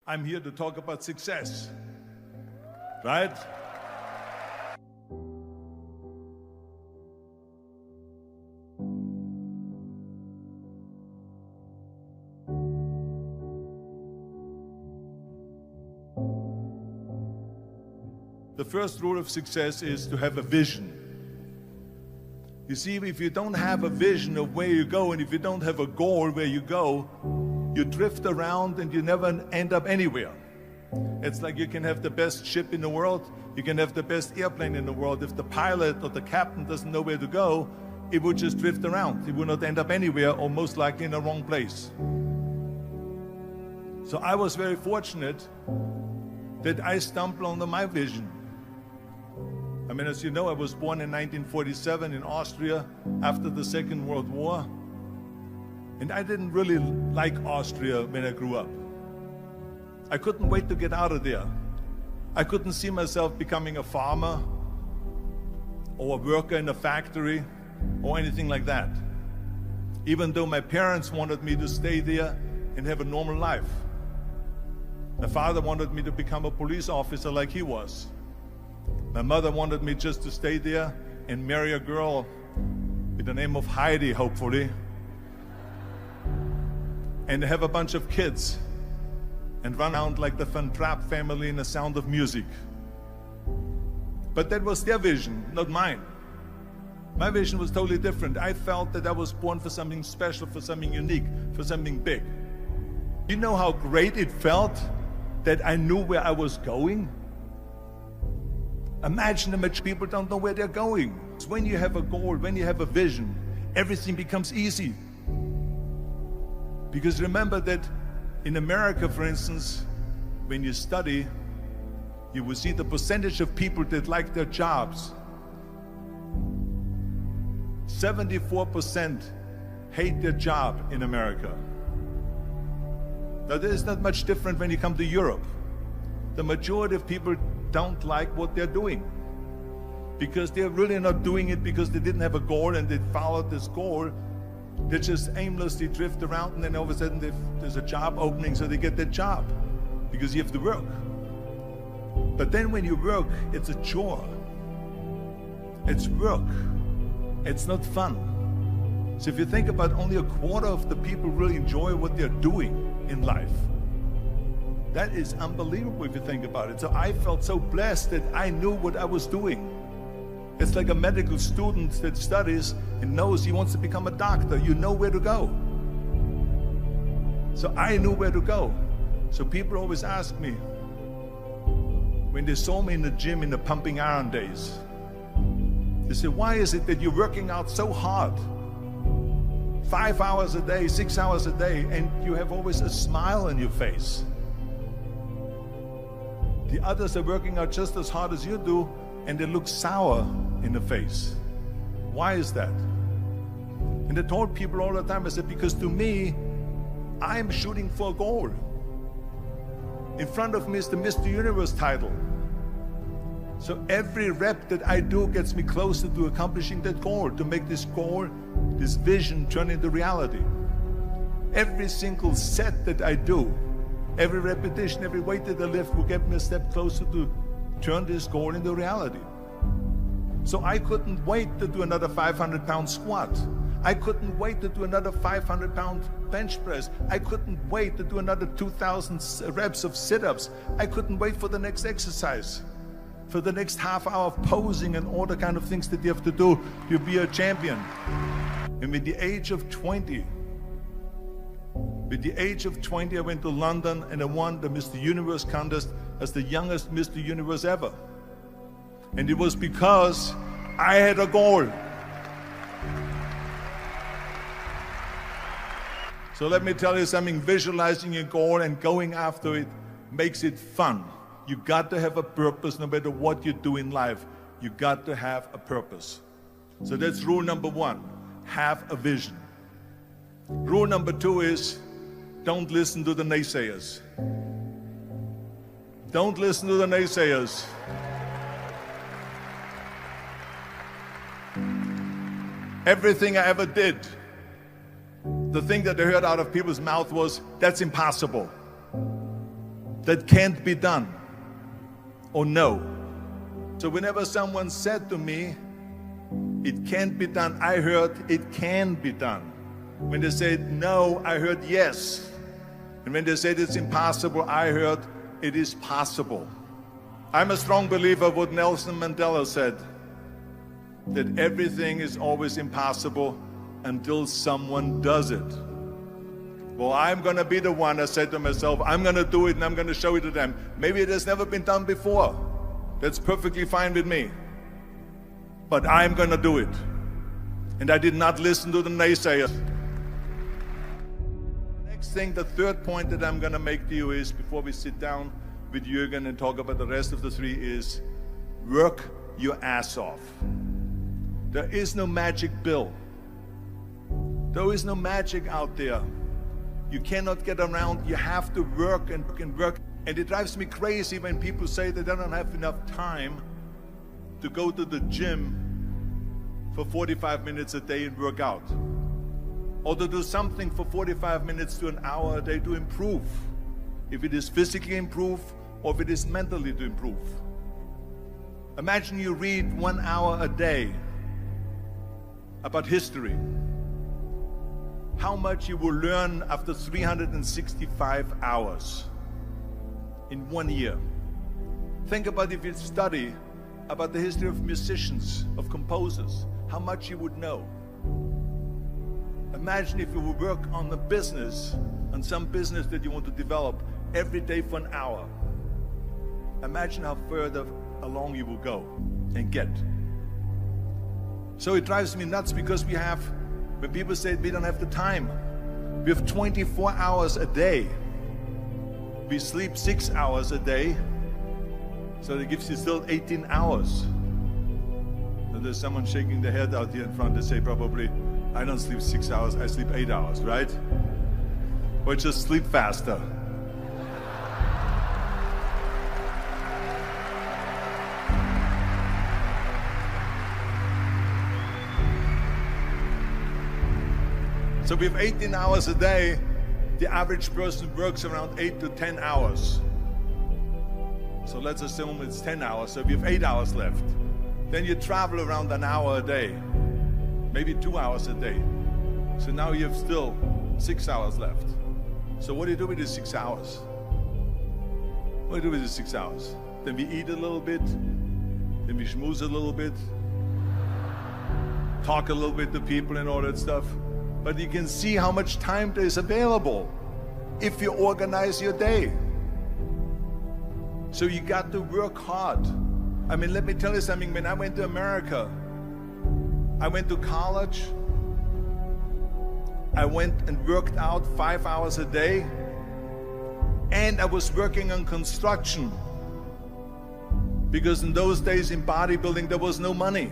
I'm here to talk about success, right? The first rule of success is to have a vision. You see, if you don't have a vision of where you go, and if you don't have a goal where you go, you drift around and you never end up anywhere. It's like you can have the best ship in the world, you can have the best airplane in the world. If the pilot or the captain doesn't know where to go, it would just drift around. It would not end up anywhere, or most likely in the wrong place. So I was very fortunate that I stumbled onto my vision. I mean, as you know, I was born in 1947 in Austria after the Second World War. And I didn't really like Austria when I grew up. I couldn't wait to get out of there. I couldn't see myself becoming a farmer or a worker in a factory or anything like that, even though my parents wanted me to stay there and have a normal life. My father wanted me to become a police officer like he was. My mother wanted me just to stay there and marry a girl with the name of Heidi, hopefully, and have a bunch of kids and run around like the Van Trapp family in The Sound of Music. But that was their vision, not mine. My vision was totally different. I felt that I was born for something special, for something unique, for something big. You know how great it felt that I knew where I was going? Imagine how much people don't know where they're going. When you have a goal, when you have a vision, everything becomes easy. Because remember that in America, for instance, when you study, you will see the percentage of people that like their jobs. 74% hate their job in America. Now, there is not much different when you come to Europe. The majority of people don't like what they're doing because they're really not doing it because they didn't have a goal and they followed this goal. They just aimlessly drift around, and then all of a sudden there's a job opening, so they get that job because you have to work. But then when you work, it's a chore. It's work. It's not fun. So if you think about, only a quarter of the people really enjoy what they're doing in life. That is unbelievable if you think about it. So I felt so blessed that I knew what I was doing. It's like a medical student that studies and knows he wants to become a doctor. You know where to go. So I knew where to go. So people always ask me, when they saw me in the gym in the pumping iron days, they said, why is it that you're working out so hard? 5 hours a day, 6 hours a day, and you have always a smile on your face. The others are working out just as hard as you do, and they look sour in the face. Why is that? And I told people all the time, I said, because to me, I'm shooting for a goal. In front of me is the Mr. Universe title. So every rep that I do gets me closer to accomplishing that goal, to make this goal, this vision turn into reality. Every single set that I do, every repetition, every weight that I lift will get me a step closer to turn this goal into reality. So I couldn't wait to do another 500-pound squat. I couldn't wait to do another 500-pound bench press. I couldn't wait to do another 2,000 reps of sit-ups. I couldn't wait for the next exercise, for the next half hour of posing and all the kind of things that you have to do to be a champion. And with the age of 20, I went to London and I won the Mr. Universe contest as the youngest Mr. Universe ever. And it was because I had a goal. So let me tell you something, visualizing a goal and going after it makes it fun. You got to have a purpose no matter what you do in life. You got to have a purpose. So that's rule number one, have a vision. Rule number two is, don't listen to the naysayers. Don't listen to the naysayers. Everything I ever did, the thing that I heard out of people's mouth was, that's impossible. that can't be done or no. So whenever someone said to me, it can't be done, I heard it can be done. When they said no, I heard yes. And when they said it's impossible, I heard it is possible. I'm a strong believer of what Nelson Mandela said, that everything is always impossible until someone does it. Well, I'm going to be the one, I said to myself, I'm going to do it and I'm going to show it to them. Maybe it has never been done before. That's perfectly fine with me. But I'm going to do it. And I did not listen to the naysayers. The next thing, the third point that I'm going to make to you is, before we sit down with Jürgen and talk about the rest of the three, is work your ass off. There is no magic pill. There is no magic out there. You cannot get around. You have to work and work and work. And it drives me crazy when people say they don't have enough time to go to the gym for 45 minutes a day and work out, or to do something for 45 minutes to an hour a day to improve, if it is physically improve or if it is mentally to improve. Imagine you read 1 hour a day about history. How much you will learn after 365 hours in 1 year. Think about if you study about the history of musicians, of composers, how much you would know. Imagine if you would work on a business, on some business that you want to develop every day for an hour. Imagine how further along you will go and get. So it drives me nuts because we have, when people say we don't have the time, we have 24 hours a day. We sleep 6 hours a day, so that gives you still 18 hours. So there's someone shaking their head out here in front. They say probably, I don't sleep 6 hours, I sleep 8 hours, right? Or just sleep faster. So we have 18 hours a day. The average person works around 8 to 10 hours. So let's assume it's 10 hours, so we have 8 hours left. Then you travel around an hour a day, maybe 2 hours a day. So now you have still 6 hours left. So what do you do with these 6 hours? What do you do with these 6 hours? Then we eat a little bit, then we schmooze a little bit, talk a little bit to people and all that stuff. But you can see how much time there is available if you organize your day. So you got to work hard. I mean, let me tell you something. When I went to America, I went to college. I went and worked out 5 hours a day. And I was working on construction. Because in those days in bodybuilding, there was no money.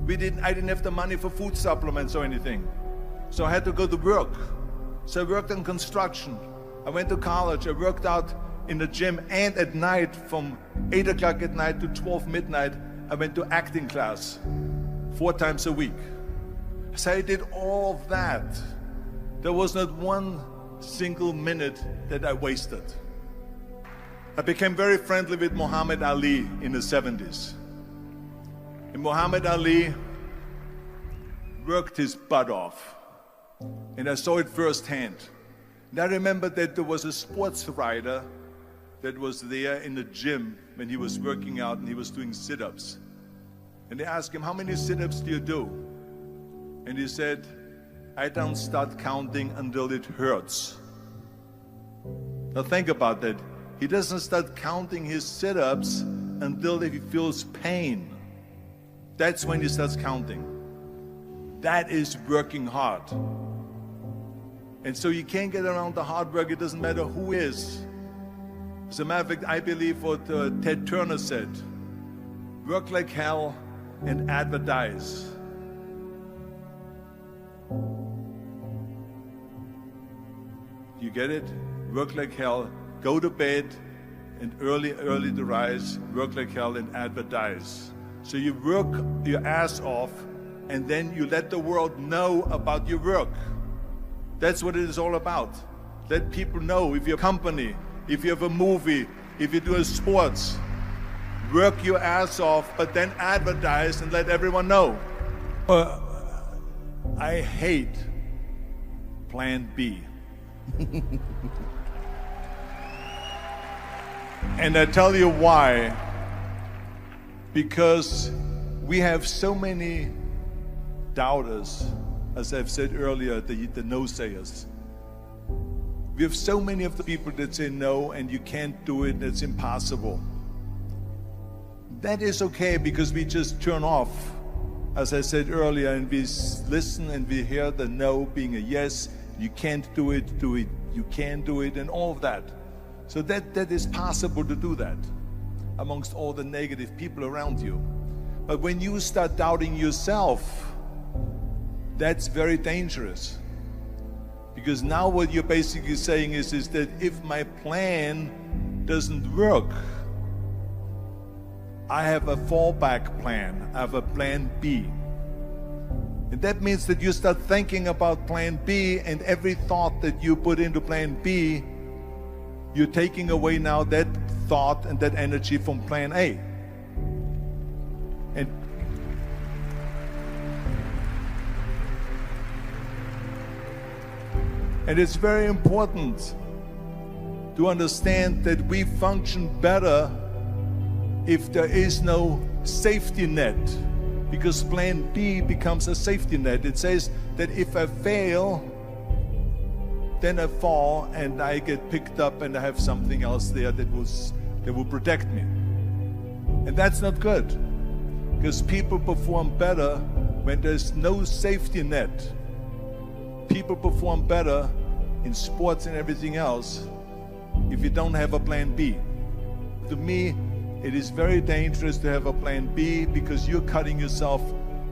I didn't have the money for food supplements or anything. So I had to go to work. So I worked on construction. I went to college. I worked out in the gym, and at night from 8 o'clock at night to 12 midnight, I went to acting class 4 times a week. So I did all of that. There was not one single minute that I wasted. I became very friendly with Muhammad Ali in the 70s. And Muhammad Ali worked his butt off. And I saw it firsthand. And I remember that there was a sports writer that was there in the gym when he was working out and he was doing sit-ups. And they asked him, how many sit-ups do you do? And he said, I don't start counting until it hurts. Now think about that. He doesn't start counting his sit-ups until he feels pain. That's when he starts counting. That is working hard. And so you can't get around the hard work. It doesn't matter who is. As a matter of fact, I believe what Ted Turner said, work like hell and advertise. You get it? Work like hell, go to bed, and early to rise, work like hell and advertise. So you work your ass off, and then you let the world know about your work. That's what it is all about. Let people know. If your company if you have a movie, if you do a sports, work your ass off, but then advertise and let everyone know. I hate Plan B. And I tell you why. Because we have so many doubters, as I've said earlier, the no-sayers. We have so many of the people that say no, and you can't do it, it's impossible. That is okay, because we just turn off, as I said earlier, and we listen and we hear the no being a yes. You can't do it, you can do it, and all of that. So that is possible to do that amongst all the negative people around you. But when you start doubting yourself, that's very dangerous. Because now what you're basically saying is that if my plan doesn't work, I have a fallback plan, I have a plan B. And that means that you start thinking about plan B, and every thought that you put into plan B, you're taking away now that thought and that energy from plan A. And it's very important to understand that we function better if there is no safety net, because plan B becomes a safety net. It says that if I fail, then I fall and I get picked up and I have something else there that will protect me. And that's not good, because people perform better when there's no safety net. People perform better in sports and everything else if you don't have a plan B. To me, it is very dangerous to have a plan B, because you're cutting yourself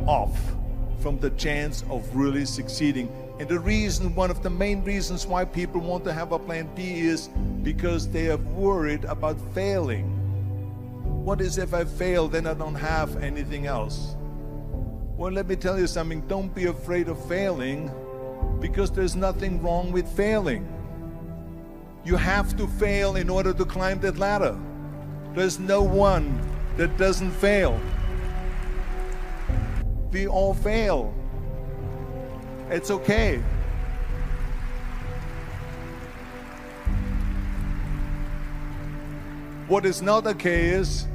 off from the chance of really succeeding. And the reason, one of the main reasons why people want to have a plan B is because they are worried about failing. What is if I fail, then I don't have anything else? Well, let me tell you something. Don't be afraid of failing, because there's nothing wrong with failing. You have to fail in order to climb that ladder. There's no one that doesn't fail. We all fail. It's okay. What is not okay is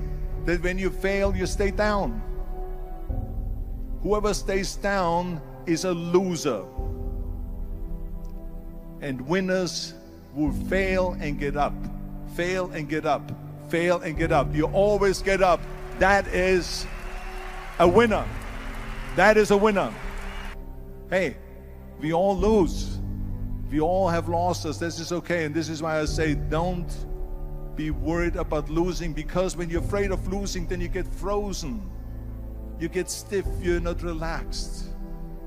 that when you fail, you stay down. Whoever stays down is a loser. And winners will fail and get up, fail and get up, fail and get up. You always get up. That is a winner. That is a winner. Hey, we all lose. We all have losses. This is okay. And this is why I say don't be worried about losing, because when you're afraid of losing, then you get frozen. You get stiff. You're not relaxed.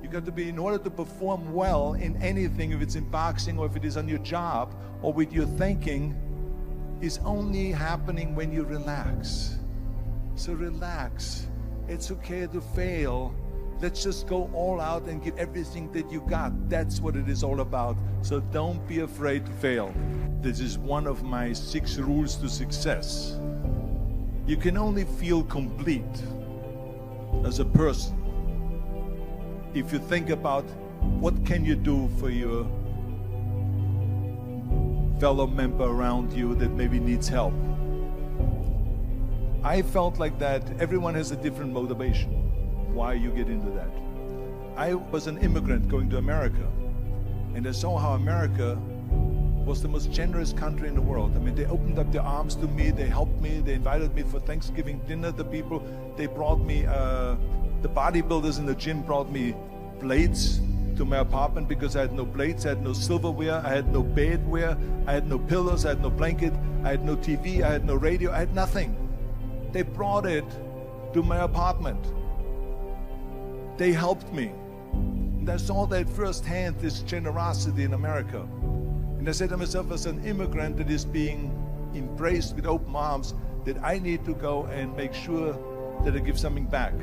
You got to be, in order to perform well in anything, if it's in boxing or if it is on your job or with your thinking, is only happening when you relax. So relax. It's okay to fail. Let's just go all out and give everything that you got. That's what it is all about. So don't be afraid to fail. This is one of my 6 rules to success. You can only feel complete as a person if you think about what can you do for your fellow member around you that maybe needs help. I felt like that. Everyone has a different motivation why you get into that. I was an immigrant going to America, and I saw how America was the most generous country in the world. I mean, they opened up their arms to me, they helped me, they invited me for Thanksgiving dinner. The people, they brought me, the bodybuilders in the gym brought me plates to my apartment because I had no plates, I had no silverware, I had no bedware, I had no pillows, I had no blanket, I had no TV, I had no radio, I had nothing. They brought it to my apartment. They helped me. And I saw that firsthand, this generosity in America. And I said to myself, as an immigrant that is being embraced with open arms, that I need to go and make sure that I give something back.